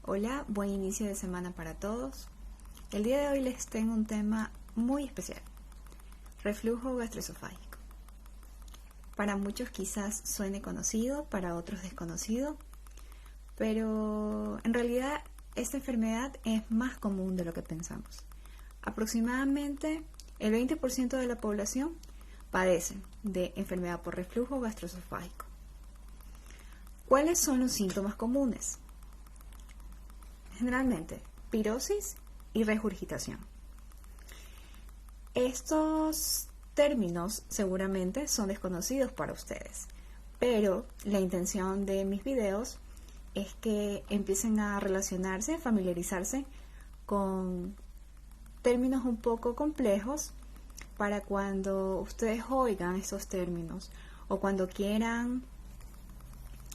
Hola, buen inicio de semana para todos. El día de hoy les tengo un tema muy especial: reflujo gastroesofágico. Para muchos quizás suene conocido, para otros desconocido, pero en realidad esta enfermedad es más común de lo que pensamos. Aproximadamente el 20% de la población padece de enfermedad por reflujo gastroesofágico. ¿Cuáles son los síntomas comunes? Generalmente, pirosis y regurgitación. Estos términos seguramente son desconocidos para ustedes, pero la intención de mis videos es que empiecen a relacionarse, a familiarizarse con términos un poco complejos para cuando ustedes oigan estos términos o cuando quieran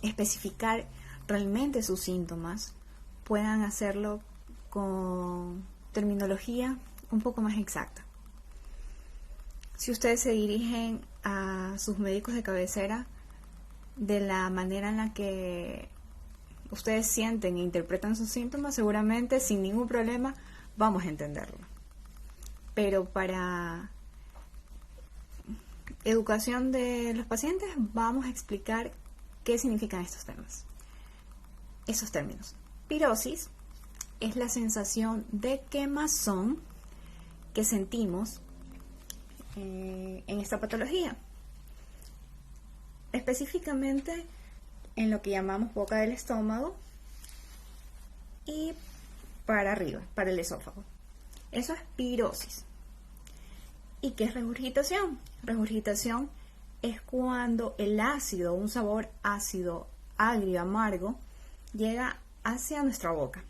especificar realmente sus síntomas, puedan hacerlo con terminología un poco más exacta. Si ustedes se dirigen a sus médicos de cabecera de la manera en la que ustedes sienten e interpretan sus síntomas, seguramente sin ningún problema vamos a entenderlo. Pero para educación de los pacientes vamos a explicar qué significan estos términos. Pirosis es la sensación de quemazón que sentimos en esta patología, específicamente en lo que llamamos boca del estómago y para arriba, para el esófago. Eso es pirosis. ¿Y qué es regurgitación? Regurgitación es cuando el ácido, un sabor ácido, agrio, amargo, llega hacia nuestra boca.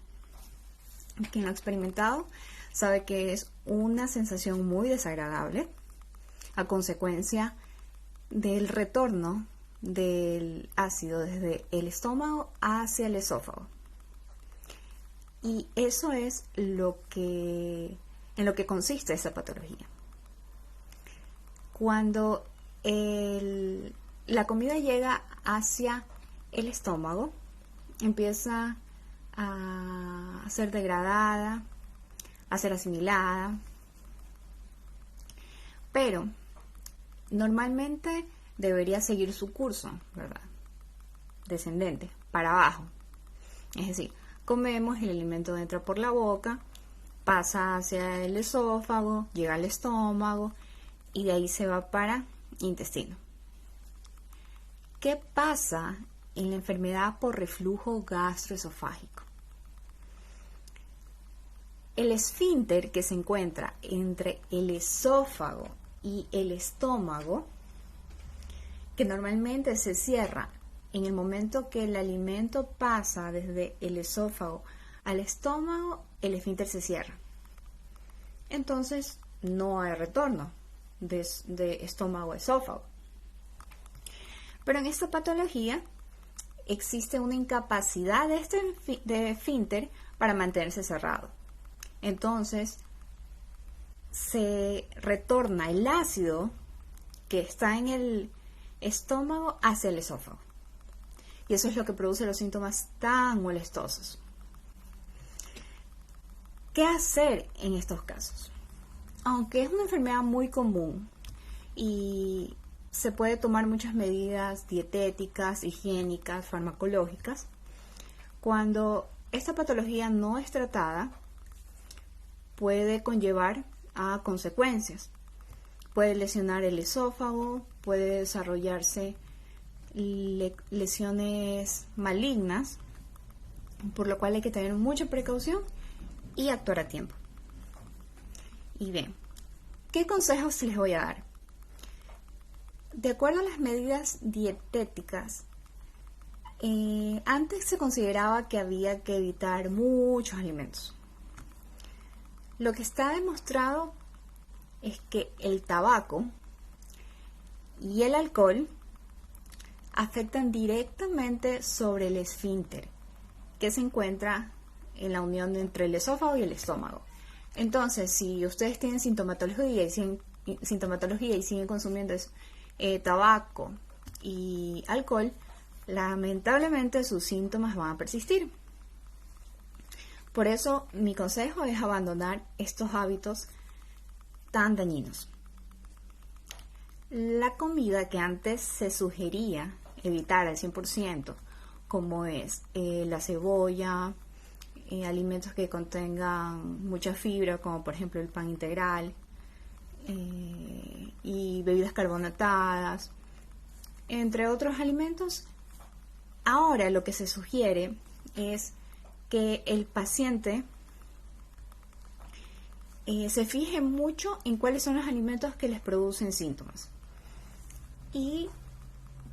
Quien lo ha experimentado sabe que es una sensación muy desagradable a consecuencia del retorno del ácido desde el estómago hacia el esófago. Y eso es en lo que consiste esa patología. Cuando la comida llega hacia el estómago, empieza a ser degradada, a ser asimilada, pero normalmente debería seguir su curso, ¿verdad? Descendente, para abajo. Es decir, comemos, el alimento entra por la boca, pasa hacia el esófago, llega al estómago y de ahí se va para intestino. ¿Qué pasa en la enfermedad por reflujo gastroesofágico? El esfínter que se encuentra entre el esófago y el estómago, que normalmente se cierra en el momento que el alimento pasa desde el esófago al estómago, el esfínter se cierra. Entonces no hay retorno de estómago a esófago. Pero en esta patología existe una incapacidad de esfínter para mantenerse cerrado. Entonces se retorna el ácido que está en el estómago hacia el esófago. Y eso es lo que produce los síntomas tan molestosos. ¿Qué hacer en estos casos? Aunque es una enfermedad muy común y se puede tomar muchas medidas dietéticas, higiénicas, farmacológicas, cuando esta patología no es tratada, puede conllevar a consecuencias. Puede lesionar el esófago, puede desarrollarse lesiones malignas, por lo cual hay que tener mucha precaución y actuar a tiempo. Y bien, ¿qué consejos les voy a dar? De acuerdo a las medidas dietéticas, antes se consideraba que había que evitar muchos alimentos. Lo que está demostrado es que el tabaco y el alcohol afectan directamente sobre el esfínter, que se encuentra en la unión entre el esófago y el estómago. Entonces, si ustedes tienen sintomatología y siguen consumiendo tabaco y alcohol, lamentablemente sus síntomas van a persistir. Por eso mi consejo es abandonar estos hábitos tan dañinos. La comida que antes se sugería evitar al 100%, como es la cebolla, alimentos que contengan mucha fibra, como por ejemplo el pan integral, y bebidas carbonatadas, entre otros alimentos, ahora lo que se sugiere es que el paciente se fije mucho en cuáles son los alimentos que les producen síntomas y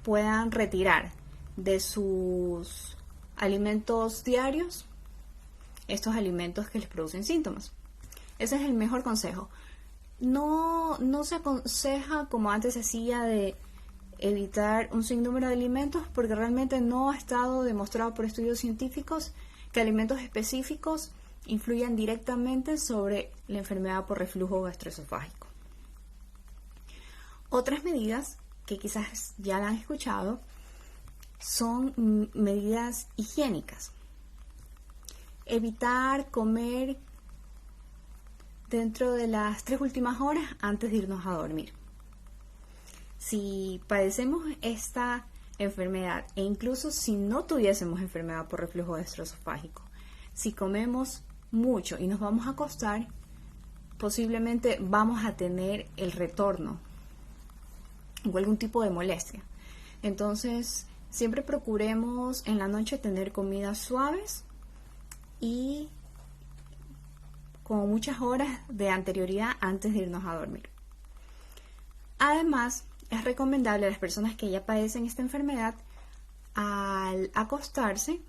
puedan retirar de sus alimentos diarios estos alimentos que les producen síntomas. Ese es el mejor consejo. No se aconseja, como antes se hacía, de evitar un sinnúmero de alimentos, porque realmente no ha estado demostrado por estudios científicos que alimentos específicos influyen directamente sobre la enfermedad por reflujo gastroesofágico. Otras medidas que quizás ya la han escuchado son medidas higiénicas. Evitar comer dentro de las 3 últimas horas antes de irnos a dormir. Si padecemos esta enfermedad, e incluso si no tuviésemos enfermedad por reflujo gastroesofágico, si comemos mucho y nos vamos a acostar, posiblemente vamos a tener el retorno o algún tipo de molestia. Entonces, siempre procuremos en la noche tener comidas suaves y con muchas horas de anterioridad antes de irnos a dormir. Además, es recomendable a las personas que ya padecen esta enfermedad, al acostarse,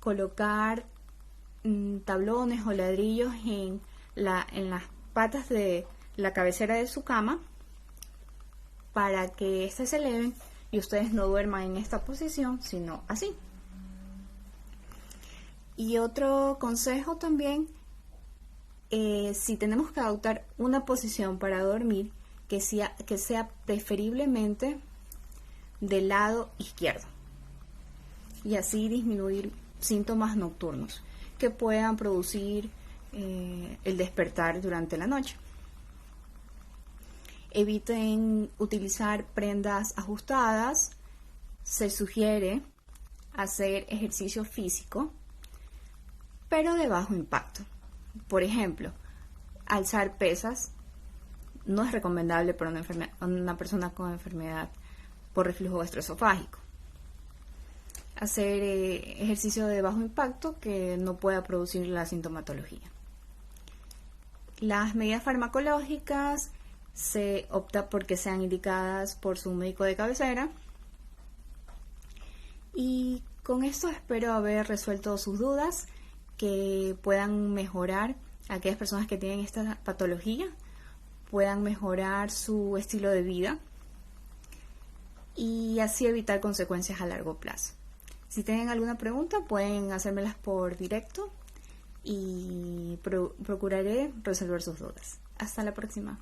colocar tablones o ladrillos en las patas de la cabecera de su cama para que éstas se eleven y ustedes no duerman en esta posición, sino así. Y otro consejo también, si tenemos que adoptar una posición para dormir, que sea preferiblemente del lado izquierdo, y así disminuir síntomas nocturnos que puedan producir el despertar durante la noche. Eviten utilizar prendas ajustadas. Se sugiere hacer ejercicio físico, pero de bajo impacto. Por ejemplo, alzar pesas no es recomendable para una persona con enfermedad por reflujo gastroesofágico. Hacer ejercicio de bajo impacto que no pueda producir la sintomatología. Las medidas farmacológicas se opta porque sean indicadas por su médico de cabecera. Y con esto espero haber resuelto sus dudas, que puedan mejorar aquellas personas que tienen esta patología, puedan mejorar su estilo de vida y así evitar consecuencias a largo plazo. Si tienen alguna pregunta, pueden hacérmelas por directo y procuraré resolver sus dudas. Hasta la próxima.